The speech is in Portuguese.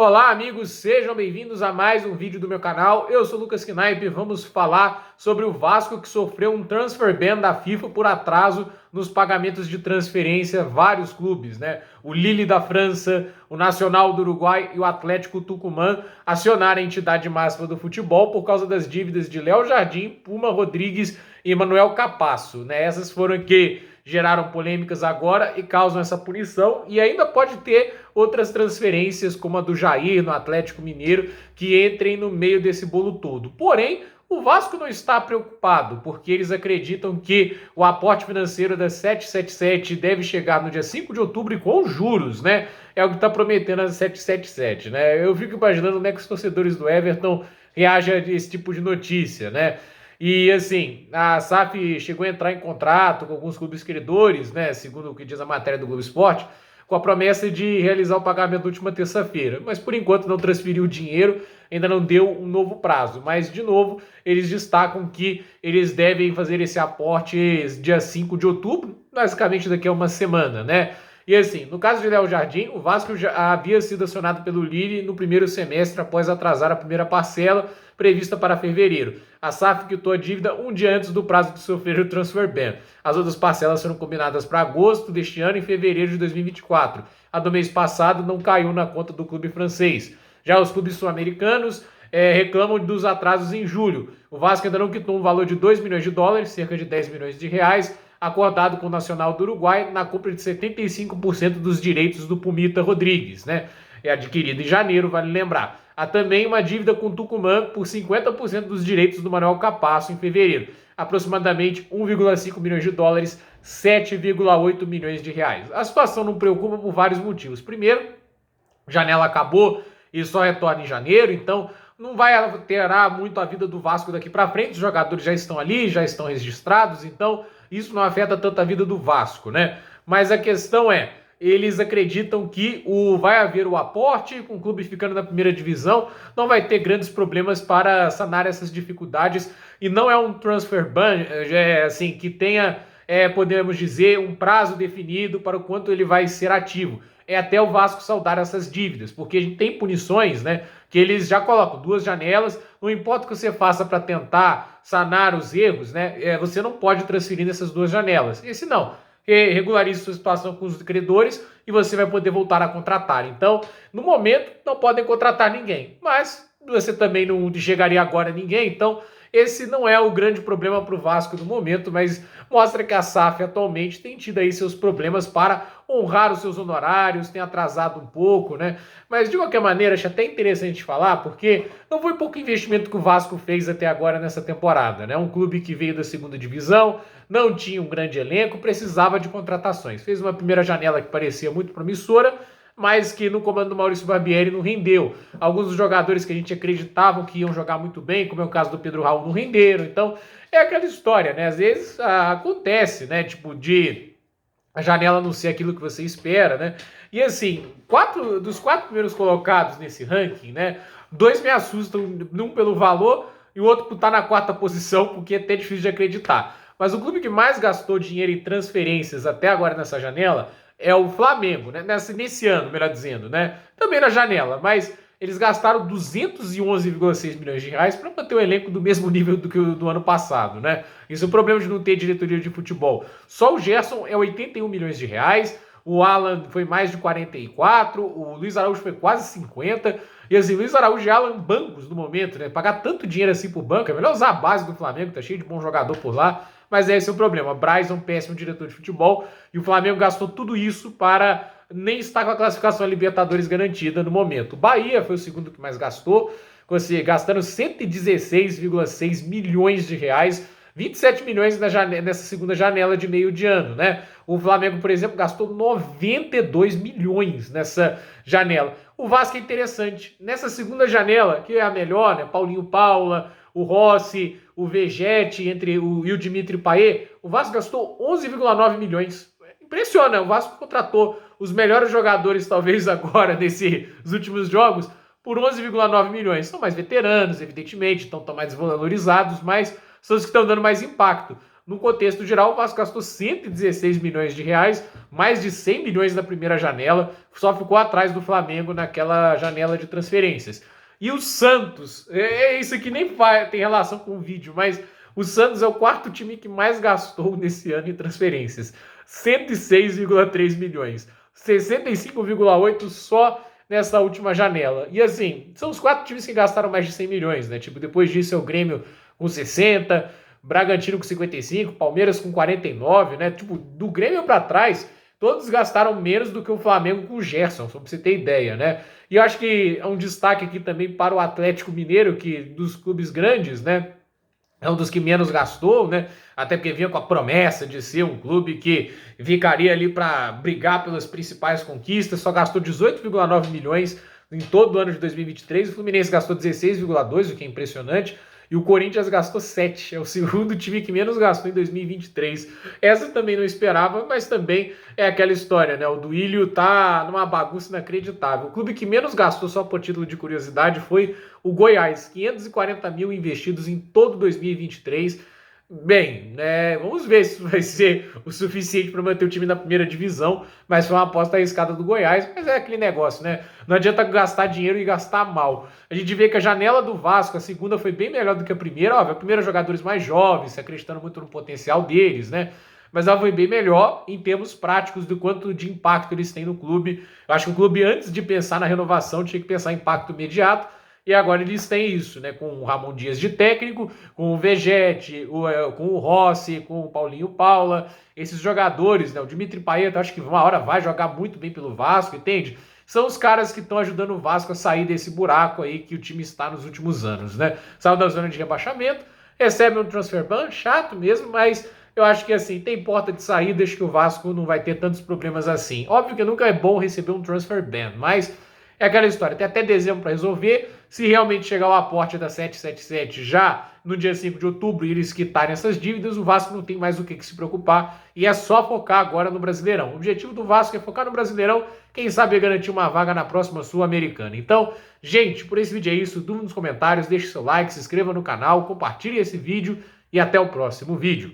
Olá, amigos, sejam bem-vindos a mais um vídeo do meu canal. Eu sou o Lucas Knaip e vamos falar sobre o Vasco que sofreu um transfer ban da FIFA por atraso nos pagamentos de transferência. Vários clubes, né? O Lille da França, o Nacional do Uruguai e o Atlético Tucumã acionaram a entidade máxima do futebol por causa das dívidas de Léo Jardim, Puma Rodrigues e Manuel Capasso, né? Essas foram que geraram polêmicas agora e causam essa punição, e ainda pode ter outras transferências, como a do Jair no Atlético Mineiro, que entrem no meio desse bolo todo. Porém, o Vasco não está preocupado, porque eles acreditam que o aporte financeiro da 777 deve chegar no dia 5 de outubro e com juros, né? É o que está prometendo a 777, né? Eu fico imaginando como é que os torcedores do Everton reagem a esse tipo de notícia, né? E assim, a SAF chegou a entrar em contrato com alguns clubes credores, né, segundo o que diz a matéria do Globo Esporte, com a promessa de realizar o pagamento na última terça-feira. Mas por enquanto não transferiu o dinheiro, ainda não deu um novo prazo. Mas, de novo, eles destacam que eles devem fazer esse aporte dia 5 de outubro, basicamente daqui a uma semana, né? E assim, no caso de Léo Jardim, o Vasco já havia sido acionado pelo Lille no primeiro semestre após atrasar a primeira parcela prevista para fevereiro. A SAF quitou a dívida um dia antes do prazo de sofrer o transfer ban. As outras parcelas foram combinadas para agosto deste ano e fevereiro de 2024. A do mês passado não caiu na conta do clube francês. Já os clubes sul-americanos reclamam dos atrasos em julho. O Vasco ainda não quitou um valor de 2 milhões de dólares, cerca de 10 milhões de reais, acordado com o Nacional do Uruguai na compra de 75% dos direitos do Pumita Rodrigues, né? É adquirido em janeiro, vale lembrar. Há também uma dívida com o Tucumã por 50% dos direitos do Manuel Capasso em fevereiro, aproximadamente 1,5 milhões de dólares, 7,8 milhões de reais. A situação não preocupa por vários motivos. Primeiro, janela acabou e só retorna em janeiro, então não vai alterar muito a vida do Vasco daqui para frente. Os jogadores já estão ali, já estão registrados, então isso não afeta tanto a vida do Vasco, né? Mas a questão é, eles acreditam que vai haver o aporte, com o clube ficando na primeira divisão, não vai ter grandes problemas para sanar essas dificuldades, e não é um transfer ban, assim, que tenha, podemos dizer, um prazo definido para o quanto ele vai ser ativo. É até o Vasco saldar essas dívidas, porque a gente tem punições, né, que eles já colocam 2 janelas, não importa o que você faça para tentar sanar os erros, né, você não pode transferir nessas 2 janelas. Esse não. Regularize sua situação com os credores e você vai poder voltar a contratar. Então, no momento, não podem contratar ninguém, mas você também não chegaria agora a ninguém, então esse não é o grande problema para o Vasco no momento, mas mostra que a SAF atualmente tem tido aí seus problemas para honrar os seus honorários, tem atrasado um pouco, né? Mas de qualquer maneira, acho até interessante falar, porque não foi pouco investimento que o Vasco fez até agora nessa temporada, né? Um clube que veio da segunda divisão, não tinha um grande elenco, precisava de contratações. Fez uma primeira janela que parecia muito promissora, mas que no comando do Maurício Barbieri não rendeu. Alguns dos jogadores que a gente acreditava que iam jogar muito bem, como é o caso do Pedro Raul, não renderam. Então, é aquela história, né? Às vezes acontece, né? Tipo, de a janela não ser aquilo que você espera, né? E assim, dos 4 primeiros colocados nesse ranking, né? 2 me assustam, um pelo valor e o outro por estar na 4ª posição, porque é até difícil de acreditar. Mas o clube que mais gastou dinheiro em transferências até agora nessa janela é o Flamengo, né? Nesse ano, melhor dizendo, né? Também na janela, mas eles gastaram 211,6 milhões de reais para manter o elenco do mesmo nível do que o do ano passado, né? Isso é o problema de não ter diretoria de futebol. Só o Gerson é 81 milhões de reais, o Alan foi mais de 44, o Luiz Araújo foi quase 50, e assim, Luiz Araújo e Alan bancos no momento, né? Pagar tanto dinheiro assim por banco, é melhor usar a base do Flamengo, tá cheio de bom jogador por lá, mas esse é o problema. Braz é um péssimo diretor de futebol e o Flamengo gastou tudo isso para nem estar com a classificação a Libertadores garantida no momento. O Bahia foi o segundo que mais gastou, gastando 116,6 milhões de reais, 27 milhões nessa segunda janela de meio de ano, né? O Flamengo, por exemplo, gastou 92 milhões nessa janela. O Vasco é interessante. Nessa segunda janela, que é a melhor, né? Paulinho Paula, o Rossi, o Vegete e o Dimitri Payet, o Vasco gastou 11,9 milhões. Impressiona, o Vasco contratou os melhores jogadores, talvez agora, nesses últimos jogos, por 11,9 milhões. São mais veteranos, evidentemente, estão mais desvalorizados, mas são os que estão dando mais impacto. no contexto geral, o Vasco gastou 116 milhões de reais, mais de 100 milhões na primeira janela, só ficou atrás do Flamengo naquela janela de transferências. E o Santos, isso aqui nem tem relação com o vídeo, mas o Santos é o quarto time que mais gastou nesse ano em transferências. 106,3 milhões. 65,8 só nessa última janela. E assim, são os quatro times que gastaram mais de 100 milhões, né? Tipo, depois disso é o Grêmio com 60, Bragantino com 55, Palmeiras com 49, né? Tipo, do Grêmio para trás, todos gastaram menos do que o Flamengo com o Gerson, só pra você ter ideia, né? E eu acho que é um destaque aqui também para o Atlético Mineiro, que dos clubes grandes, né? É um dos que menos gastou, né? Até porque vinha com a promessa de ser um clube que ficaria ali para brigar pelas principais conquistas, só gastou 18,9 milhões em todo o ano de 2023, o Fluminense gastou 16,2, o que é impressionante, e o Corinthians gastou 7, é o segundo time que menos gastou em 2023. Essa também não esperava, mas também é aquela história, né? O Duílio tá numa bagunça inacreditável. O clube que menos gastou, só por título de curiosidade, foi o Goiás, 540 mil investidos em todo 2023. Bem, né, vamos ver se vai ser o suficiente para manter o time na primeira divisão, mas foi uma aposta arriscada do Goiás, mas é aquele negócio, né? Não adianta gastar dinheiro e gastar mal. A gente vê que a janela do Vasco, a segunda foi bem melhor do que a primeira, óbvio, a primeira jogadores mais jovens, acreditando muito no potencial deles, né? Mas ela foi bem melhor em termos práticos do quanto de impacto eles têm no clube. Eu acho que o clube, antes de pensar na renovação, tinha que pensar em impacto imediato. E agora eles têm isso, né? Com o Ramon Dias de técnico, com o Vegetti, com o Rossi, com o Paulinho Paula, esses jogadores, né? O Dimitri Payet, acho que uma hora vai jogar muito bem pelo Vasco, entende? São os caras que estão ajudando o Vasco a sair desse buraco aí que o time está nos últimos anos, né? Saiu da zona de rebaixamento, recebe um transfer ban, chato mesmo, mas eu acho que assim, tem porta de saída, acho que o Vasco não vai ter tantos problemas assim. Óbvio que nunca é bom receber um transfer ban, mas é aquela história, tem até dezembro para resolver. Se realmente chegar o aporte da 777 já no dia 5 de outubro e eles quitarem essas dívidas, o Vasco não tem mais o que se preocupar e é só focar agora no Brasileirão. O objetivo do Vasco é focar no Brasileirão, quem sabe garantir uma vaga na próxima Sul-Americana. Então, gente, por esse vídeo é isso. Dúvida nos comentários, deixe seu like, se inscreva no canal, compartilhe esse vídeo e até o próximo vídeo.